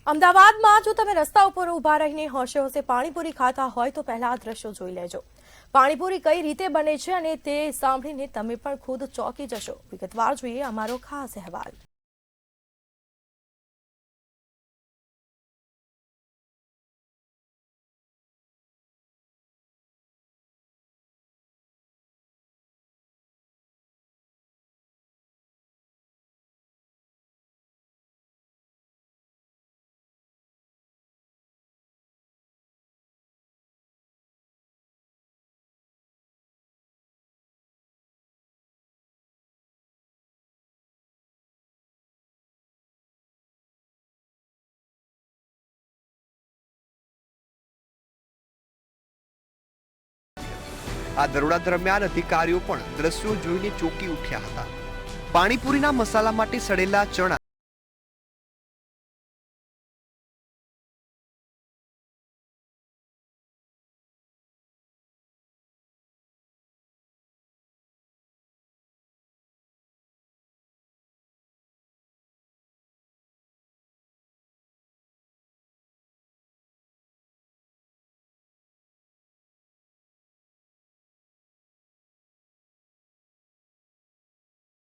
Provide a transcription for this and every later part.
અમદાવાદમાં જો તમે રસ્તા ઉપર ઊભા રહીને હોશે હોશે પાણીપુરી ખાતા હોય તો પહેલા આ દ્રશ્યો જોઈ લેજો। પાણીપુરી કઈ રીતે બને છે અને તે સાંભળીને તમે પણ ખુદ ચોંકી જશો। વિગતવાર જોઈએ અમારો ખાસ અહેવાલ। આ દરોડા દરમિયાન અધિકારીઓ પણ દ્રશ્યો જોઈને ચોંકી ઉઠ્યા હતા। પાણીપુરીના મસાલા માટે સડેલા ચણા,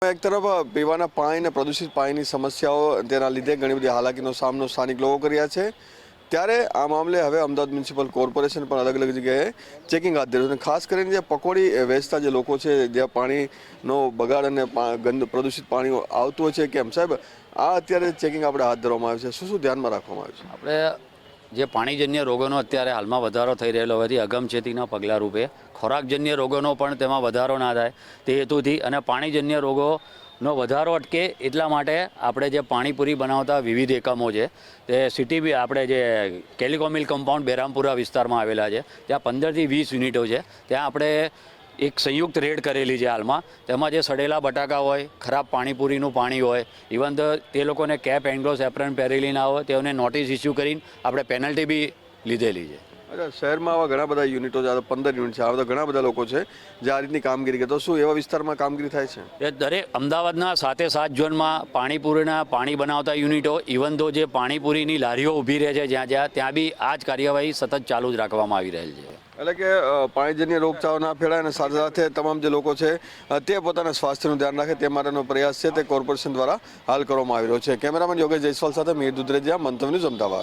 એક તરફ પીવાના પાણી અને પ્રદૂષિત પાણીની સમસ્યાઓ તેના લીધે ઘણી બધી હાલાકીનો સામનો સ્થાનિક લોકો કર્યા છે। ત્યારે આ મામલે હવે અમદાવાદ મ્યુનિસિપલ કોર્પોરેશન પણ અલગ અલગ જગ્યાએ ચેકિંગ હાથ ધર્યું છે। ખાસ કરીને જે પકોડી વેચતા જે લોકો છે, જ્યાં પાણીનો બગાડ અને ગંદુ પ્રદૂષિત પાણી આવતું હોય છે, કેમ સાહેબ આ અત્યારે ચેકિંગ આપણે હાથ ધરવામાં આવ્યું છે, શું ધ્યાનમાં રાખવામાં આવ્યું છે? આપણે જે પાણીજન્ય રોગોનો અત્યારે હાલમાં વધારો થઈ રહેલો હોવાથી અગમચેતીના પગલાં રૂપે ખોરાકજન્ય રોગોનો પણ તેમાં વધારો ના થાય તે હેતુથી અને પાણીજન્ય રોગોનો વધારો અટકે એટલા માટે આપણે જે પાણીપુરી બનાવતા વિવિધ એકમો છે તે સિટી આપણે જે કેલિકોમિલ કમ્પાઉન્ડ બેરામપુરા વિસ્તારમાં આવેલા છે, ત્યાં 15 થી 20 યુનિટો છે। ત્યાં આપણે એક સંયુક્ત રેડ કરેલી છે હાલમાં। તેમાં જે સડેલા બટાકા હોય, ખરાબ પાણીપુરીનું પાણી હોય, ઇવન તે લોકોને કેપ એન્ગ્લોસ એપ્રન પહેરેલી ના હોય તેઓને નોટિસ ઇસ્યુ કરીને આપણે પેનલ્ટી બી લીધેલી છે। અચ્છા, શહેરમાં આવા ઘણા બધા યુનિટો છે, 15 યુનિટ છે, આવા તો ઘણા બધા લોકો છે જે આ રીતની કામગીરી કરે, તો શું એવા વિસ્તારમાં કામગીરી થાય છે? એ દરેક અમદાવાદના 7 ઝોનમાં પાણીપુરીના પાણી બનાવતા યુનિટો, ઇવન તો જે પાણીપુરીની લારીઓ ઊભી રહે છે ત્યાં બી આ જ કાર્યવાહી સતત ચાલુ જ રાખવામાં આવી રહેલ છે। એટલે કે પાણીજન્ય રોગચાળો ના ફેલાય અને સાથે સાથે તમામ જે લોકો છે તે પોતાના સ્વાસ્થ્યનું ધ્યાન રાખે તે માટેનો પ્રયાસ છે તે કોર્પોરેશન દ્વારા હાલ કરવામાં આવી રહ્યો છે। કેમેરામેન યોગેશ જયસ્વાલ સાથે મીર દુધરેજિયા, મંતવ્ય ન્યૂઝ, અમદાવાદ।